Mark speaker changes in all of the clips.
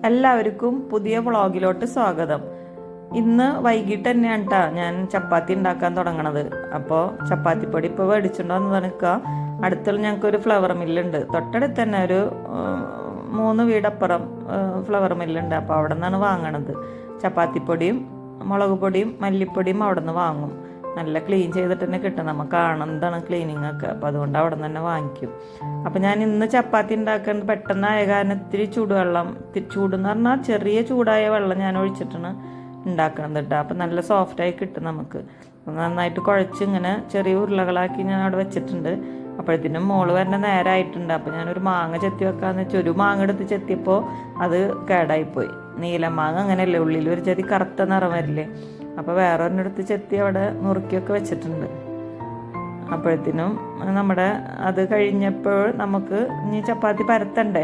Speaker 1: എല്ലാവർക്കും പുതിയ വ്ളോഗിലോട്ട് സ്വാഗതം. ഇന്ന് വൈകിട്ട് തന്നെയാണ് കേട്ടോ ഞാൻ ചപ്പാത്തി ഉണ്ടാക്കാൻ തുടങ്ങണത്. അപ്പോൾ ചപ്പാത്തിപ്പൊടി ഇപ്പോൾ മേടിച്ചിട്ടുണ്ടോ എന്ന് നിൽക്കുക. അടുത്തുള്ള ഞങ്ങൾക്കൊരു ഫ്ലവർ മില്ലുണ്ട്, തൊട്ടടുത്ത് തന്നെ ഒരു 3 വീടപ്പുറം ഫ്ലവർ മില്ലുണ്ട്. അപ്പോൾ അവിടെ നിന്നാണ് വാങ്ങണത്. ചപ്പാത്തിപ്പൊടിയും മുളക് പൊടിയും മല്ലിപ്പൊടിയും അവിടെ നിന്ന് വാങ്ങും. നല്ല ക്ലീൻ ചെയ്തിട്ട് തന്നെ കിട്ടും, നമുക്ക് കാണുന്നതാണ് ക്ലീനിങ് ഒക്കെ. അപ്പോൾ അതുകൊണ്ട് അവിടെ നിന്ന് തന്നെ വാങ്ങിക്കും. അപ്പോൾ ഞാൻ ഇന്ന് ചപ്പാത്തി ഉണ്ടാക്കുന്നത് പെട്ടെന്നായ കാരണം ഇത്തിരി ചൂടുവെള്ളം, ചൂടെന്ന് പറഞ്ഞാൽ ചെറിയ ചൂടായ വെള്ളം ഞാൻ ഒഴിച്ചിട്ടാണ് ഉണ്ടാക്കണത് കേട്ടോ. അപ്പോൾ നല്ല സോഫ്റ്റായി കിട്ടും നമുക്ക്. നന്നായിട്ട് കുഴച്ച് ഇങ്ങനെ ചെറിയ ഉരുളകളാക്കി ഞാൻ അവിടെ വെച്ചിട്ടുണ്ട്. അപ്പോഴത്തേനും മോള് വരണ നേരമായിട്ടുണ്ട്. അപ്പോൾ ഞാനൊരു മാങ്ങ ചെത്തി വെക്കാമെന്ന് വെച്ചാൽ ഒരു മാങ്ങ എടുത്ത് ചെത്തിയപ്പോൾ അത് കേടായിപ്പോയി. നീലമാങ്ങ അങ്ങനെയല്ലേ, ഉള്ളിൽ ഒരു ചെറിയ കറുത്ത നിറം വരില്ലേ. അപ്പോൾ വേറെ ഒരെടുത്ത് ചെത്തി അവിടെ നുറുക്കിയൊക്കെ വെച്ചിട്ടുണ്ട്. അപ്പോഴത്തേനും നമ്മുടെ അത് കഴിഞ്ഞപ്പോൾ നമുക്ക് ഇനി ചപ്പാത്തി പരത്തണ്ടേ.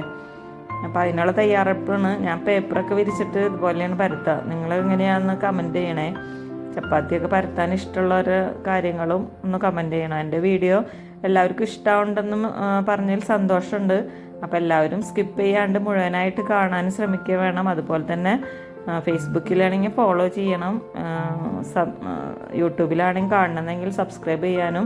Speaker 1: അപ്പോൾ അതിനുള്ള തയ്യാറെടുപ്പാണ്. ഞാൻ പേപ്പറൊക്കെ വിരിച്ചിട്ട് ഇതുപോലെയാണ് പരത്തുക. നിങ്ങൾ എങ്ങനെയാണെന്ന് കമൻറ്റ് ചെയ്യണേ. ചപ്പാത്തിയൊക്കെ പരത്താൻ ഇഷ്ടമുള്ളൊരു കാര്യങ്ങളും ഒന്ന് കമൻറ്റ് ചെയ്യണം. എൻ്റെ വീഡിയോ എല്ലാവർക്കും ഇഷ്ടമുണ്ടെന്ന് പറഞ്ഞതിൽ സന്തോഷമുണ്ട്. അപ്പോൾ എല്ലാവരും സ്കിപ്പ് ചെയ്യാണ്ട് മുഴുവനായിട്ട് കാണാൻ ശ്രമിക്കുക വേണം. അതുപോലെ തന്നെ ഫേസ്ബുക്കിലാണെങ്കിൽ ഫോളോ ചെയ്യണം, യൂട്യൂബിലാണെങ്കിൽ കാണണമെങ്കിൽ സബ്സ്ക്രൈബ് ചെയ്യാനും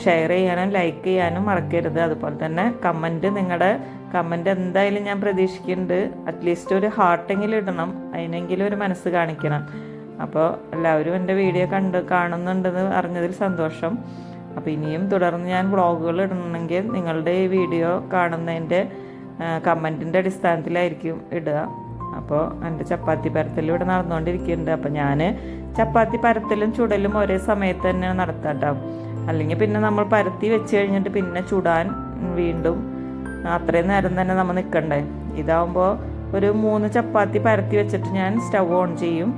Speaker 1: ഷെയർ ചെയ്യാനും ലൈക്ക് ചെയ്യാനും മറക്കരുത്. അതുപോലെ തന്നെ കമൻറ്റ്, നിങ്ങളുടെ കമൻറ്റ് എന്തായാലും ഞാൻ പ്രതീക്ഷിക്കുന്നുണ്ട്. അറ്റ്ലീസ്റ്റ് ഒരു ഹാർട്ടെങ്കിലും ഇടണം, അതിനെങ്കിലും ഒരു മനസ്സ് കാണിക്കണം. അപ്പോൾ എല്ലാവരും എൻ്റെ വീഡിയോ കാണുന്നുണ്ടെന്ന് അറിഞ്ഞതിൽ സന്തോഷം. അപ്പോൾ ഇനിയും തുടർന്ന് ഞാൻ വ്ളോഗുകൾ ഇടണമെങ്കിൽ നിങ്ങളുടെ ഈ വീഡിയോ കാണുന്നതിൻ്റെ കമൻറ്റിൻ്റെ അടിസ്ഥാനത്തിലായിരിക്കും ഇടുക. അപ്പോൾ എൻ്റെ ചപ്പാത്തി പരത്തൽ ഇവിടെ നടന്നുകൊണ്ടിരിക്കുന്നുണ്ട്. അപ്പോൾ ഞാൻ ചപ്പാത്തി പരത്തലും ചുടലും ഒരേ സമയത്ത് തന്നെ നടത്താം കേട്ടോ. അല്ലെങ്കിൽ പിന്നെ നമ്മൾ പരത്തി വെച്ച് കഴിഞ്ഞിട്ട് പിന്നെ ചുടാൻ വീണ്ടും അത്രയും നേരം തന്നെ നമ്മൾ നിൽക്കണ്ടേ. ഇതാവുമ്പോൾ ഒരു 3 ചപ്പാത്തി പരത്തി വെച്ചിട്ട് ഞാൻ സ്റ്റൗ ഓൺ ചെയ്യും.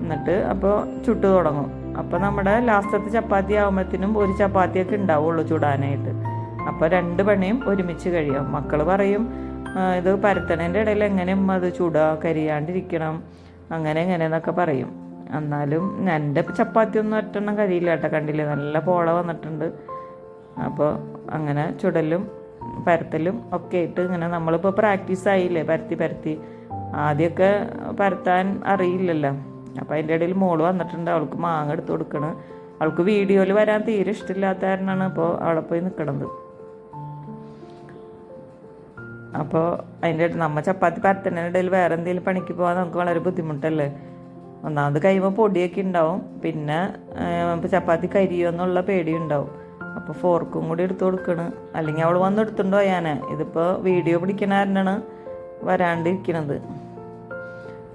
Speaker 1: എന്നിട്ട് അപ്പോൾ ചുട്ട് തുടങ്ങും. അപ്പോൾ നമ്മുടെ ലാസ്റ്റത്തെ ചപ്പാത്തി ആകുമ്പോഴത്തേനും ഒരു ചപ്പാത്തിയൊക്കെ ഉണ്ടാവുള്ളൂ ചുടാനായിട്ട്. അപ്പോൾ 2 പണിയും ഒരുമിച്ച് കഴിയും. മക്കൾ പറയും ഇത് പരത്തണേൻ്റെ ഇടയിൽ എങ്ങനെയും അത് ചുടുക, കരിയാണ്ടിരിക്കണം, അങ്ങനെ എങ്ങനെയെന്നൊക്കെ പറയും. എന്നാലും എൻ്റെ ചപ്പാത്തി ഒന്നും ഒറ്റെണ്ണം കരിയില്ല കേട്ടോ. കണ്ടില്ലേ, നല്ല പോള വന്നിട്ടുണ്ട്. അപ്പോൾ അങ്ങനെ ചുടലും പരത്തലും ഒക്കെ ആയിട്ട് ഇങ്ങനെ നമ്മളിപ്പോൾ പ്രാക്ടീസ് ആയില്ലേ, പരത്തി ആദ്യമൊക്കെ പരത്താൻ അറിയില്ലല്ലോ. അപ്പോൾ അതിൻ്റെ ഇടയിൽ മോള് വന്നിട്ടുണ്ട്. അവൾക്ക് മാങ്ങ എടുത്ത് കൊടുക്കണം. അവൾക്ക് വീഡിയോയിൽ വരാൻ തീരെ ഇഷ്ടമില്ലാത്ത കാരണമാണ് ഇപ്പോൾ അവിടെ പോയി നിൽക്കണത്. അപ്പോൾ അതിൻ്റെ നമ്മൾ ചപ്പാത്തി പരത്തുന്നതിൻ്റെ ഇടയിൽ വേറെ എന്തെങ്കിലും പണിക്ക് പോകാൻ നമുക്ക് വളരെ ബുദ്ധിമുട്ടല്ലേ. ഒന്നാമത് കഴിയുമ്പോൾ പൊടിയൊക്കെ ഉണ്ടാവും, പിന്നെ ചപ്പാത്തി കരിയോ എന്നുള്ള പേടിയുണ്ടാവും. അപ്പോൾ ഫോർക്കും കൂടി എടുത്ത് കൊടുക്കണം. അല്ലെങ്കിൽ അവൾ വന്ന് എടുത്തുണ്ടോ ഞാൻ. ഇതിപ്പോൾ വീഡിയോ പിടിക്കണ കാരണമാണ് വരാണ്ടിരിക്കണത്.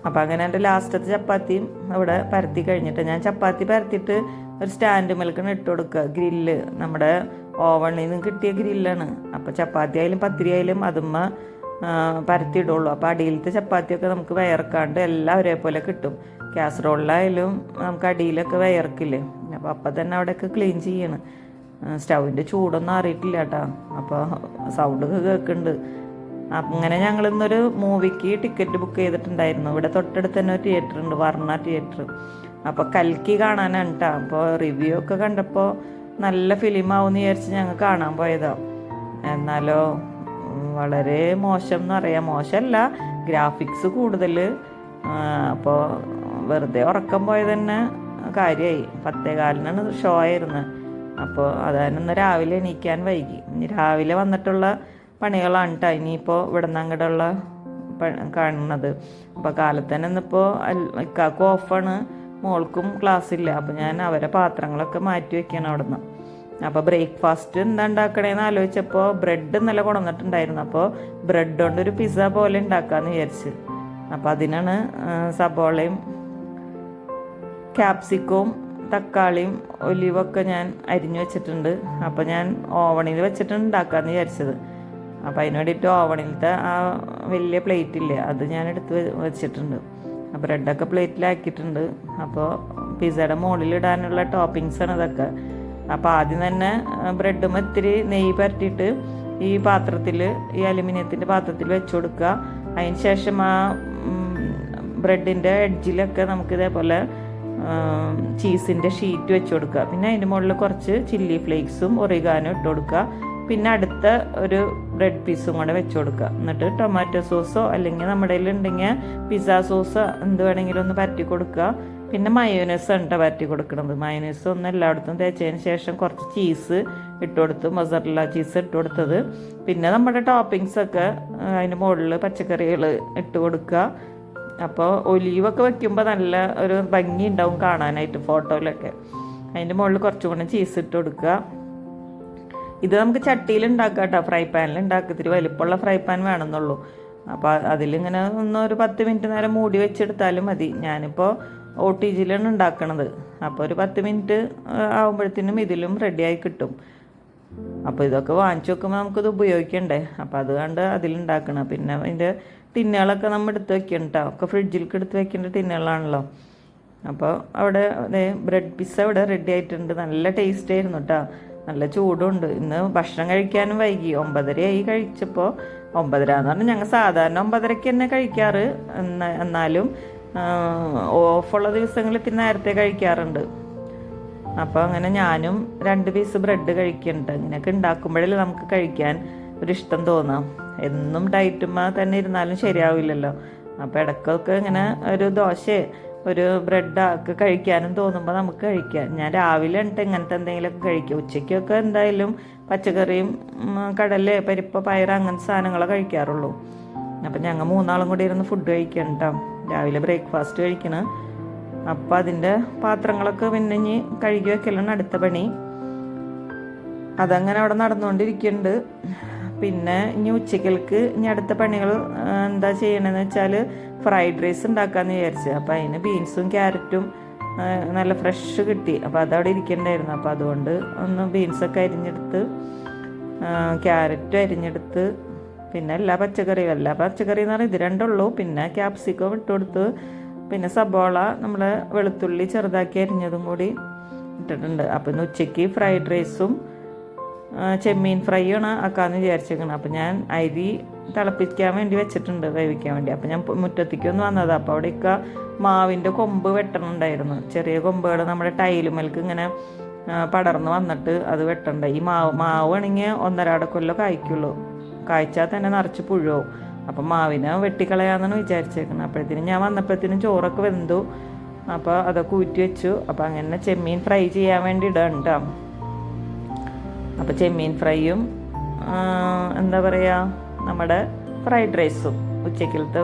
Speaker 1: അപ്പോൾ അങ്ങനെ എൻ്റെ ലാസ്റ്റത്തെ ചപ്പാത്തിയും ഇവിടെ പരത്തി കഴിഞ്ഞിട്ട് ഞാൻ ചപ്പാത്തി പരത്തിയിട്ട് ഒരു സ്റ്റാൻഡ് മേൽക്കാണ് ഇട്ട് കൊടുക്കുക. ഗ്രില്ല്, നമ്മുടെ ഓവണിൽ നിന്ന് കിട്ടിയ ഗ്രില്ലാണ്. അപ്പോൾ ചപ്പാത്തി ആയാലും പത്തിരി ആയാലും അതുമ്മ പരത്തിയിടുള്ളൂ. അപ്പോൾ അടിയിലത്തെ ചപ്പാത്തിയൊക്കെ നമുക്ക് വയർക്കാണ്ട് എല്ലാം ഒരേപോലെ കിട്ടും. കാസറോളിലായാലും നമുക്ക് അടിയിലൊക്കെ വയർക്കില്ലേ. അപ്പോൾ തന്നെ അവിടെയൊക്കെ ക്ലീൻ ചെയ്യണം. സ്റ്റൗവിൻ്റെ ചൂടൊന്നും അറിയിട്ടില്ല കേട്ടോ. അപ്പോൾ സൗണ്ടൊക്കെ കേൾക്കുന്നുണ്ട്. അങ്ങനെ ഞങ്ങൾ ഇന്നൊരു മൂവിക്ക് ടിക്കറ്റ് ബുക്ക് ചെയ്തിട്ടുണ്ടായിരുന്നു. ഇവിടെ തൊട്ടടുത്ത് തന്നെ ഒരു തിയേറ്റർ ഉണ്ട്, വർണ്ണ തിയേറ്റർ. അപ്പോൾ കൽക്കി കാണാനാണ് കേട്ടോ. അപ്പോൾ റിവ്യൂ ഒക്കെ കണ്ടപ്പോൾ നല്ല ഫിലിമാവെന്ന് വിചാരിച്ച് ഞങ്ങൾ കാണാൻ പോയതാണ്. എന്നാലോ വളരെ മോശം എന്ന് പറയാം. മോശമല്ല, ഗ്രാഫിക്സ് കൂടുതൽ. അപ്പോൾ വെറുതെ ഉറക്കം പോയത് തന്നെ കാര്യമായി. 10:15 ഷോ ആയിരുന്നു. അപ്പോൾ അതായിരുന്നു രാവിലെ എണീക്കാൻ വൈകി. ഇനി രാവിലെ വന്നിട്ടുള്ള പണികളാണ് കേട്ടോ ഇനിയിപ്പോൾ ഇവിടെ നിന്ന് അങ്ങോട്ടുള്ള കാണുന്നത്. അപ്പോൾ കാലത്ത് തന്നെ ഇന്നിപ്പോൾ ഇക്കാക്കും ഓഫാണ്, മോൾക്കും ക്ലാസ്സില്ല. അപ്പോൾ ഞാൻ അവരെ പാത്രങ്ങളൊക്കെ മാറ്റി വയ്ക്കണം അവിടെ നിന്ന്. അപ്പോൾ ബ്രേക്ക്ഫാസ്റ്റ് എന്താ ഉണ്ടാക്കണേന്ന് ആലോചിച്ചപ്പോൾ ബ്രെഡ് ഇന്നലെ കൊണ്ടുവന്നിട്ടുണ്ടായിരുന്നു. അപ്പോൾ ബ്രെഡ് കൊണ്ട് ഒരു പിസ്സ പോലെ ഉണ്ടാക്കാമെന്ന് വിചാരിച്ച്. അപ്പോൾ അതിനാണ് സബോളയും ക്യാപ്സിക്കവും തക്കാളിയും ഒലിവൊക്കെ ഞാൻ അരിഞ്ഞു വെച്ചിട്ടുണ്ട്. അപ്പോൾ ഞാൻ ഓവണിൽ വെച്ചിട്ട് ഉണ്ടാക്കാമെന്ന് വിചാരിച്ചത്. അപ്പോൾ അതിന് വേണ്ടിയിട്ട് ഓവണിലത്തെ ആ വലിയ പ്ലേറ്റില്ലേ, അത് ഞാൻ എടുത്ത് വെച്ചിട്ടുണ്ട്. ബ്രെഡൊക്കെ പ്ലേറ്റിലാക്കിയിട്ടുണ്ട്. അപ്പോൾ പിസ്സയുടെ മുകളിലിടാനുള്ള ടോപ്പിങ്സാണ് ഇതൊക്കെ. അപ്പോൾ ആദ്യം തന്നെ ബ്രെഡും ഇത്തിരി നെയ്യ് പരട്ടിയിട്ട് ഈ പാത്രത്തിൽ, ഈ അലുമിനിയത്തിൻ്റെ പാത്രത്തിൽ വെച്ച് കൊടുക്കുക. അതിന് ശേഷം ആ ബ്രെഡിൻ്റെ എഡ്ജിലൊക്കെ നമുക്ക് ഇതേപോലെ ചീസിൻ്റെ ഷീറ്റ് വെച്ച് കൊടുക്കുക. പിന്നെ അതിൻ്റെ മുകളിൽ കുറച്ച് ചില്ലി ഫ്ലേക്സും ഒറിഗാനോ ഇട്ട് കൊടുക്കുക. പിന്നെ അടുത്ത ഒരു ബ്രെഡ് പീസും കൂടെ വെച്ച് കൊടുക്കുക. എന്നിട്ട് ടൊമാറ്റോ സോസോ അല്ലെങ്കിൽ നമ്മുടെ കയ്യിലുണ്ടെങ്കിൽ പിസ്സ സോസോ എന്ത് വേണമെങ്കിലും ഒന്ന് പരട്ടി കൊടുക്കുക. പിന്നെ മയോനൈസ് ആണ് പരട്ടി കൊടുക്കുന്നത്. മയോനൈസ് ഒന്ന് എല്ലായിടത്തും തേച്ചതിന് ശേഷം കുറച്ച് ചീസ് ഇട്ട് കൊടുത്ത്, മൊസറല്ല ചീസ് ഇട്ട് കൊടുത്തത്. പിന്നെ നമ്മുടെ ടോപ്പിങ്സൊക്കെ അതിന് മുകളിൽ പച്ചക്കറികൾ ഇട്ട് കൊടുക്കുക. അപ്പോൾ ഒലീവൊക്കെ വെക്കുമ്പോൾ നല്ല ഒരു ഭംഗി ഉണ്ടാവും കാണാനായിട്ട് ഫോട്ടോയിലൊക്കെ. അതിൻ്റെ മുകളിൽ കുറച്ചും കൂടെ ചീസ് ഇട്ട് കൊടുക്കുക. ഇത് നമുക്ക് ചട്ടിയിൽ ഉണ്ടാക്കാം കേട്ടോ, ഫ്രൈ പാനിൽ ഉണ്ടാക്കുക. ഇത്തിരി വലിപ്പമുള്ള ഫ്രൈ പാൻ വേണമെന്നുള്ളൂ. അപ്പോൾ അതിലിങ്ങനെ ഒരു 10 മിനിറ്റ് നേരം മൂടി വെച്ചെടുത്താലും മതി. ഞാനിപ്പോൾ OTGയിലാണ് ഉണ്ടാക്കണത്. അപ്പോൾ ഒരു 10 മിനിറ്റ് ആകുമ്പോഴത്തേനും ഇതിലും റെഡിയായി കിട്ടും. അപ്പോൾ ഇതൊക്കെ വാങ്ങിച്ചു വെക്കുമ്പോൾ നമുക്കിത് ഉപയോഗിക്കണ്ടേ, അപ്പോൾ അതുകൊണ്ട് അതിലുണ്ടാക്കണം. പിന്നെ അതിൻ്റെ ടിന്നുകളൊക്കെ നമ്മൾ എടുത്ത് വെക്കണം കേട്ടോ, ഒക്കെ ഫ്രിഡ്ജിലേക്ക് എടുത്ത് വെക്കേണ്ട ടിന്നുകളാണല്ലോ. അപ്പോൾ അവിടെ ബ്രെഡ് പിസ്സ ഇവിടെ റെഡി ആയിട്ടുണ്ട്. നല്ല ടേസ്റ്റ് ആയിരുന്നു കേട്ടോ, നല്ല ചൂടുണ്ട്. ഇന്ന് ഭക്ഷണം കഴിക്കാനും വൈകി, 9:30 കഴിച്ചപ്പോൾ. 9:30 എന്ന് പറഞ്ഞാൽ ഞങ്ങൾ സാധാരണ 9:30 തന്നെ കഴിക്കാറ്. എന്നാലും ഓഫുള്ള ദിവസങ്ങളിൽ ഇത്തിരി നേരത്തെ കഴിക്കാറുണ്ട്. അപ്പോൾ അങ്ങനെ ഞാനും 2 പീസ് ബ്രെഡ് കഴിക്കുന്നുണ്ട്. ഇങ്ങനെയൊക്കെ ഉണ്ടാക്കുമ്പോഴല്ലേ നമുക്ക് കഴിക്കാൻ ഒരിഷ്ടം തോന്നാം. എന്നും ഡയറ്റുമ്മ തന്നെ ഇരുന്നാലും ശരിയാവില്ലല്ലോ. അപ്പോൾ ഇടയ്ക്കൊക്കെ ഇങ്ങനെ ഒരു ദോശയോ ഒരു ബ്രെഡൊക്കെ കഴിക്കാനും തോന്നുമ്പോൾ നമുക്ക് കഴിക്കാം. ഞാൻ രാവിലെ ഉണ്ട് ഇങ്ങനത്തെ എന്തെങ്കിലുമൊക്കെ കഴിക്കുക. ഉച്ചയ്ക്കൊക്കെ എന്തായാലും പച്ചക്കറിയും കടല, പരിപ്പ്, പയർ അങ്ങനത്തെ സാധനങ്ങളെ കഴിക്കാറുള്ളൂ. അപ്പം ഞങ്ങൾ 3 ആളും കൂടി ഇരുന്ന് ഫുഡ് കഴിക്കണം കേട്ടോ. രാവിലെ ബ്രേക്ക്ഫാസ്റ്റ് കഴിക്കണം. അപ്പം അതിൻ്റെ പാത്രങ്ങളൊക്കെ പിന്നെ ഇനി കഴുകി വെക്കലാണ് അടുത്ത പണി. അതങ്ങനെ അവിടെ നടന്നുകൊണ്ടിരിക്കുന്നുണ്ട്. പിന്നെ ഇനി ഉച്ചക്കൽക്ക് ഇനി അടുത്ത പണികൾ എന്താ ചെയ്യണമെന്ന് വെച്ചാൽ ഫ്രൈഡ് റൈസ് ഉണ്ടാക്കാമെന്ന് വിചാരിച്ചു. അപ്പോൾ അതിന് ബീൻസും ക്യാരറ്റും നല്ല ഫ്രഷ് കിട്ടി. അപ്പോൾ അതവിടെ ഇരിക്കണ്ടായിരുന്നു. അപ്പോൾ അതുകൊണ്ട് ഒന്ന് ബീൻസൊക്കെ അരിഞ്ഞെടുത്ത്, ക്യാരറ്റും അരിഞ്ഞെടുത്ത്, പിന്നെ എല്ലാ പച്ചക്കറിയും എന്ന് പറഞ്ഞാൽ ഇത് രണ്ടുള്ളൂ. പിന്നെ ക്യാപ്സിക്കം ഇട്ട് കൊടുത്ത്, പിന്നെ സബോള നമ്മൾ വെളുത്തുള്ളി ചെറുതാക്കി അരിഞ്ഞതും കൂടി ഇട്ടിട്ടുണ്ട്. അപ്പോൾ ഇന്ന് ഉച്ചയ്ക്ക് ഫ്രൈഡ് റൈസും ചെമ്മീൻ ഫ്രൈയാണ് ആക്കാമെന്ന് വിചാരിച്ചേക്കണം. അപ്പോൾ ഞാൻ അരി തിളപ്പിക്കാൻ വേണ്ടി വെച്ചിട്ടുണ്ട്, വേവിക്കാൻ വേണ്ടി. അപ്പോൾ ഞാൻ മുറ്റത്തേക്കൊന്ന് വന്നത്. അപ്പോൾ അവിടെയൊക്കെ മാവിൻ്റെ കൊമ്പ് വെട്ടണുണ്ടായിരുന്നു. ചെറിയ കൊമ്പുകൾ നമ്മുടെ ടൈലുമേൽക്ക് ഇങ്ങനെ പടർന്ന് വന്നിട്ട് അത് വെട്ടണ്ട. ഈ മാവ് ആണെങ്കിൽ 1.5 കൊല്ലം കായ്ക്കുള്ളൂ. കായ്ച്ചാൽ തന്നെ നിറച്ച് പുഴുവും. അപ്പം മാവിനെ വെട്ടിക്കളയാന്നാണ് വിചാരിച്ചേക്കുന്നത്. അപ്പോഴത്തേനും ഞാൻ വന്നപ്പോഴത്തേനും ചോറൊക്കെ വെന്തു. അപ്പോൾ അതൊക്കെ ഊറ്റി വെച്ചു. അപ്പോൾ അങ്ങനെ ചെമ്മീൻ ഫ്രൈ ചെയ്യാൻ വേണ്ടി ഇടാം കേട്ടോ. അപ്പോൾ ചെമ്മീൻ ഫ്രൈയും എന്താ പറയുക, നമ്മുടെ ഫ്രൈഡ് റൈസും ഉച്ചക്കലത്തെ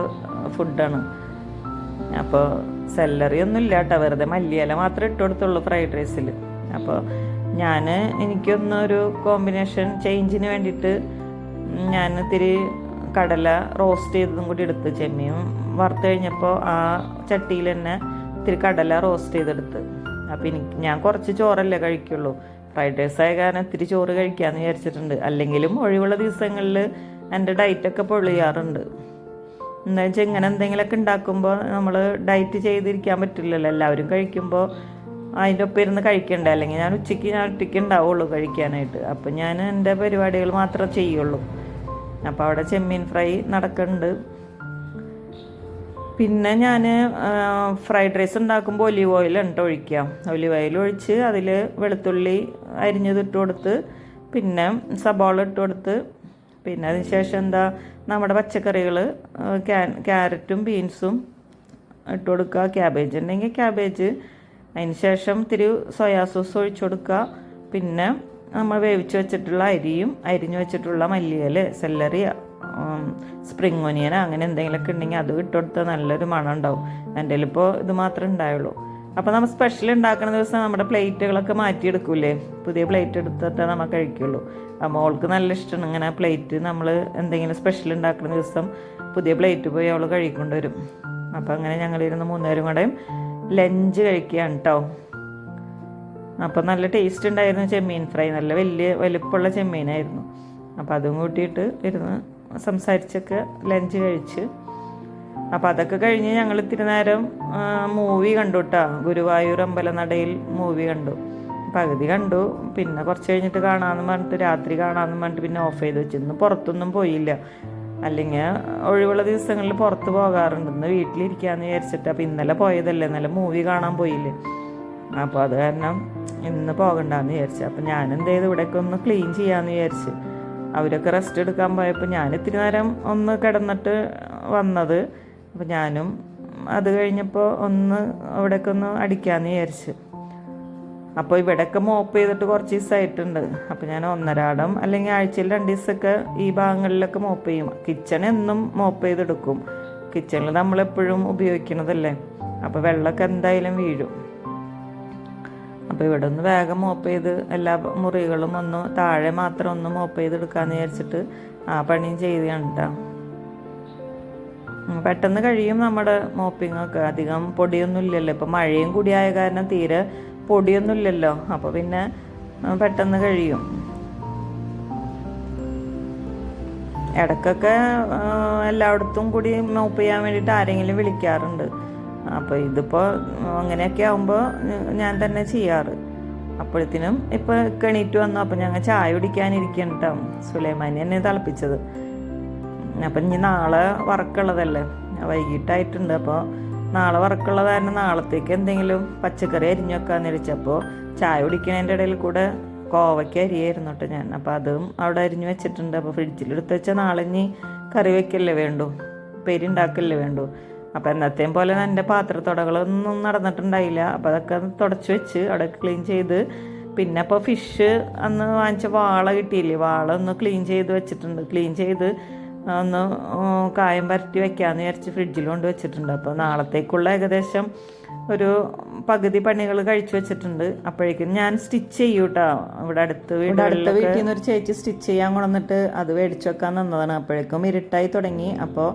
Speaker 1: ഫുഡാണ്. അപ്പോൾ സെല്ലറി ഒന്നും ഇല്ല കേട്ടോ, വെറുതെ മല്ലിയില മാത്രമേ ഇട്ട് കൊടുത്തുള്ളൂ ഫ്രൈഡ് റൈസിൽ. അപ്പോൾ എനിക്കൊന്നൊരു കോമ്പിനേഷൻ ചേഞ്ചിന് വേണ്ടിയിട്ട് ഞാൻ ഇത്തിരി കടല റോസ്റ്റ് ചെയ്തതും കൂടി എടുത്ത്, ചെമ്മീൻ വറുത്ത് കഴിഞ്ഞപ്പോൾ ആ ചട്ടിയിൽ തന്നെ ഇത്തിരി കടല റോസ്റ്റ് ചെയ്തെടുത്ത്. അപ്പോൾ ഞാൻ കുറച്ച് ചോറല്ലേ കഴിക്കുള്ളൂ. ഫ്രൈഡ് റൈസ് ആയ കാരണം ഇത്തിരി ചോറ് കഴിക്കാമെന്ന് വിചാരിച്ചിട്ടുണ്ട്. അല്ലെങ്കിലും ഒഴിവുള്ള ദിവസങ്ങളിൽ എൻ്റെ ഡയറ്റൊക്കെ പൊളിയാറുണ്ട്. എന്താ വെച്ചാൽ ഇങ്ങനെ എന്തെങ്കിലുമൊക്കെ ഉണ്ടാക്കുമ്പോൾ നമ്മൾ ഡയറ്റ് ചെയ്തിരിക്കാൻ പറ്റില്ലല്ലോ. എല്ലാവരും കഴിക്കുമ്പോൾ അതിൻ്റെ ഒപ്പം ഇരുന്ന് കഴിക്കണ്ടേ. അല്ലെങ്കിൽ ഞാൻ ഒറ്റയ്ക്ക് ഉണ്ടാവുള്ളൂ കഴിക്കാനായിട്ട്. അപ്പം ഞാൻ എൻ്റെ പരിപാടികൾ മാത്രമേ ചെയ്യുള്ളൂ. അപ്പോൾ അവിടെ ചെമ്മീൻ ഫ്രൈ നടക്കുന്നുണ്ട്. പിന്നെ ഞാൻ ഫ്രൈഡ് റൈസ് ഉണ്ടാക്കുമ്പോൾ ഒലിവ് ഓയിലാണ് ഒഴിക്കുക. ഒലിവ് ഓയിൽ ഒഴിച്ച് അതിൽ വെളുത്തുള്ളി അരിഞ്ഞത് ഇട്ട് കൊടുത്ത്, പിന്നെ സബോള ഇട്ട് കൊടുത്ത്, പിന്നെ അതിന് ശേഷം നമ്മുടെ പച്ചക്കറികൾ ക്യാരറ്റും ബീൻസും ഇട്ട് കൊടുക്കുക. ക്യാബേജ് ഉണ്ടെങ്കിൽ ക്യാബേജ്. അതിന് ശേഷം ഇത്തിരി സോയാ സോസ് ഒഴിച്ചു കൊടുക്കുക. പിന്നെ നമ്മൾ വേവിച്ച് വെച്ചിട്ടുള്ള അരിയും അരിഞ്ഞു വെച്ചിട്ടുള്ള മല്ലിയില, സെല്ലറി, സ്പ്രിങ് ഒനിയൻ അങ്ങനെ എന്തെങ്കിലുമൊക്കെ ഉണ്ടെങ്കിൽ അത് ഇട്ട് കൊടുത്താൽ നല്ലൊരു മണം ഉണ്ടാവും. എൻ്റെ കയ്യിലിപ്പോൾ ഇത് മാത്രമേ ഉണ്ടായുള്ളൂ. അപ്പോൾ നമ്മൾ സ്പെഷ്യൽ ഉണ്ടാക്കുന്ന ദിവസം നമ്മുടെ പ്ലേറ്റുകളൊക്കെ മാറ്റിയെടുക്കൂലേ, പുതിയ പ്ലേറ്റ് എടുത്തിട്ടേ നമ്മൾ കഴിക്കുള്ളൂ. മോൾക്ക് നല്ല ഇഷ്ടമാണ് ഇങ്ങനെ പ്ലേറ്റ്. നമ്മൾ എന്തെങ്കിലും സ്പെഷ്യൽ ഉണ്ടാക്കുന്ന ദിവസം പുതിയ പ്ലേറ്റ് പോയി അവൾ കഴിക്കൊണ്ടുവരും. അപ്പോൾ അങ്ങനെ ഞങ്ങളിരുന്ന് 3 പേരും കൂടെയും ലഞ്ച് കഴിക്കുകയാണ് കേട്ടോ. അപ്പോൾ നല്ല ടേസ്റ്റ് ഉണ്ടായിരുന്നു ചെമ്മീൻ ഫ്രൈ. നല്ല വലിപ്പമുള്ള ചെമ്മീനായിരുന്നു. അപ്പോൾ അതും കൂട്ടിയിട്ട് ഇരുന്ന് സംസാരിച്ചൊക്കെ ലഞ്ച് കഴിച്ച്. അപ്പോൾ അതൊക്കെ കഴിഞ്ഞ് ഞങ്ങൾ ഇത്തിരി നേരം മൂവി കണ്ടു കേട്ടോ. ഗുരുവായൂർ അമ്പലനടയിൽ മൂവി കണ്ടു. പകുതി കണ്ടു. പിന്നെ കുറച്ച് കഴിഞ്ഞിട്ട് കാണാമെന്ന് പറഞ്ഞിട്ട്, രാത്രി കാണാമെന്ന് പറഞ്ഞിട്ട് പിന്നെ ഓഫ് ചെയ്ത് വെച്ചു. ഇന്ന് പുറത്തൊന്നും പോയില്ല. അല്ലെങ്കിൽ ഒഴിവുള്ള ദിവസങ്ങളിൽ പുറത്ത് പോകാറുണ്ട്. ഇന്ന് വീട്ടിലിരിക്കാമെന്ന് വിചാരിച്ചിട്ട്. അപ്പോൾ ഇന്നലെ പോയതല്ലേ, ഇന്നലെ മൂവി കാണാൻ പോയില്ലേ. അപ്പോൾ അത് കാരണം ഇന്ന് പോകണ്ടെന്ന് വിചാരിച്ചു. അപ്പം ഞാൻ എന്ത് ചെയ്തു, ഇവിടെയൊക്കെ ഒന്ന് ക്ലീൻ ചെയ്യാമെന്ന് വിചാരിച്ചു. അവരൊക്കെ റെസ്റ്റ് എടുക്കാൻ പോയപ്പോൾ ഞാൻ ഇത്തിരി നേരം ഒന്ന് കിടന്നിട്ട് വന്നത്. അപ്പോൾ ഞാനും അത് കഴിഞ്ഞപ്പോൾ ഒന്ന് അവിടെയൊക്കെ ഒന്ന് അടിക്കാമെന്ന് വിചാരിച്ച്. അപ്പോൾ ഇവിടെയൊക്കെ മോപ്പ് ചെയ്തിട്ട് കുറച്ച് ദിവസമായിട്ടുണ്ട്. അപ്പോൾ ഞാൻ ഒന്നരാടം അല്ലെങ്കിൽ ആഴ്ചയിൽ 2 ദിവസമൊക്കെ ഈ ഭാഗങ്ങളിലൊക്കെ മോപ്പ് ചെയ്യും. കിച്ചൺ എന്നും മോപ്പ് ചെയ്തെടുക്കും. കിച്ചണിൽ നമ്മളെപ്പോഴും ഉപയോഗിക്കണതല്ലേ, അപ്പോൾ വെള്ളമൊക്കെ എന്തായാലും വീഴും. അപ്പോൾ ഇവിടെ ഒന്ന് വേഗം മോപ്പ് ചെയ്ത് എല്ലാ മുറികളും ഒന്ന് താഴെ മാത്രം ഒന്ന് മോപ്പ് ചെയ്തെടുക്കാമെന്ന് വിചാരിച്ചിട്ട് ആ പണിയും ചെയ്താണ് കേട്ടോ. പെട്ടെന്ന് കഴിയും നമ്മുടെ മോപ്പിങ്ങൊക്കെ. അധികം പൊടിയൊന്നും ഇല്ലല്ലോ, ഇപ്പം മഴയും കൂടിയായ കാരണം തീരെ പൊടിയൊന്നും ഇല്ലല്ലോ, അപ്പോൾ പിന്നെ പെട്ടെന്ന് കഴിയും. ഇടയ്ക്കൊക്കെ എല്ലായിടത്തും കൂടി മോപ്പ് ചെയ്യാൻ വേണ്ടിയിട്ട് ആരെങ്കിലും വിളിക്കാറുണ്ട്. അപ്പോൾ ഇതിപ്പോൾ അങ്ങനെയൊക്കെ ആകുമ്പോൾ ഞാൻ തന്നെ ചെയ്യാറ്. അപ്പോഴത്തേനും ഇപ്പോൾ എണീറ്റ് വന്നു. അപ്പോൾ ഞങ്ങൾ ചായ കുടിക്കാനിരിക്കണം കേട്ടോ. സുലൈമാനി എന്നെ തിളപ്പിച്ചത്. അപ്പം ഇനി നാളെ വറക്കുള്ളതല്ലേ, വൈകിട്ടായിട്ടുണ്ട്. അപ്പോൾ നാളെ വറക്കുള്ള കാരണം നാളത്തേക്ക് എന്തെങ്കിലും പച്ചക്കറി അരിഞ്ഞു വെക്കാന്ന് വിളിച്ചപ്പോൾ ചായ കുടിക്കുന്നതിൻ്റെ ഇടയിൽ കൂടെ കോവയ്ക്ക് അരിയായിരുന്നു കേട്ടോ ഞാൻ. അപ്പോൾ അതും അവിടെ അരിഞ്ഞു വെച്ചിട്ടുണ്ട്. അപ്പോൾ ഫ്രിഡ്ജിലെടുത്ത് വെച്ചാൽ നാളെ ഇനി കറി വയ്ക്കല്ലേ വേണ്ടു, ഉപ്പേരി ഉണ്ടാക്കല്ലേ വേണ്ടു. അപ്പോൾ എന്നത്തെയും പോലെ എൻ്റെ പാത്രത്തുടകളൊന്നും നടന്നിട്ടുണ്ടായില്ല. അപ്പോൾ അതൊക്കെ തുടച്ച് വെച്ച് അവിടെ ക്ലീൻ ചെയ്ത്, പിന്നെ അപ്പോൾ ഫിഷ് അന്ന് വാങ്ങിച്ച വാള കിട്ടിയില്ലേ, വാള ഒന്ന് ക്ലീൻ ചെയ്ത് വെച്ചിട്ടുണ്ട്. ക്ലീൻ ചെയ്ത് ഒന്ന് കായം പരട്ടി വെക്കാമെന്ന് വിചാരിച്ച് ഫ്രിഡ്ജിൽ കൊണ്ട് വെച്ചിട്ടുണ്ട്. അപ്പോൾ നാളത്തേക്കുള്ള ഏകദേശം ഒരു പകുതി പണികൾ കഴിച്ചു വെച്ചിട്ടുണ്ട്. അപ്പോഴേക്കും ഞാൻ സ്റ്റിച്ച് ചെയ്യും കേട്ടോ. ഇവിടെ അടുത്ത വീട്ടിൽ നിന്ന് ഒരു ചേച്ചി സ്റ്റിച്ച് ചെയ്യാൻ കൊണ്ടുവന്നിട്ട് അത് മേടിച്ചു വെക്കാൻ നിന്നതാണ്. അപ്പോഴേക്കും ഇരുട്ടായി തുടങ്ങി. അപ്പോൾ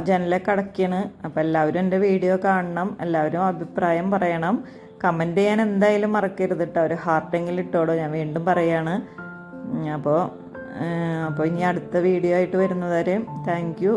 Speaker 1: ജനലൊക്കെ അടയ്ക്കാണ്. അപ്പോൾ എല്ലാവരും എൻ്റെ വീഡിയോ കാണണം, എല്ലാവരും അഭിപ്രായം പറയണം, കമൻറ്റ് ചെയ്യാൻ എന്തായാലും മറക്കരുത് കേട്ടോ. ഒരു ഹാർട്ടെങ്കിലും ഇട്ടോളൂ, ഞാൻ വീണ്ടും പറയാണ്. അപ്പോൾ ഇനി അടുത്ത വീഡിയോ ആയിട്ട് വരുന്നവരെ താങ്ക് യു.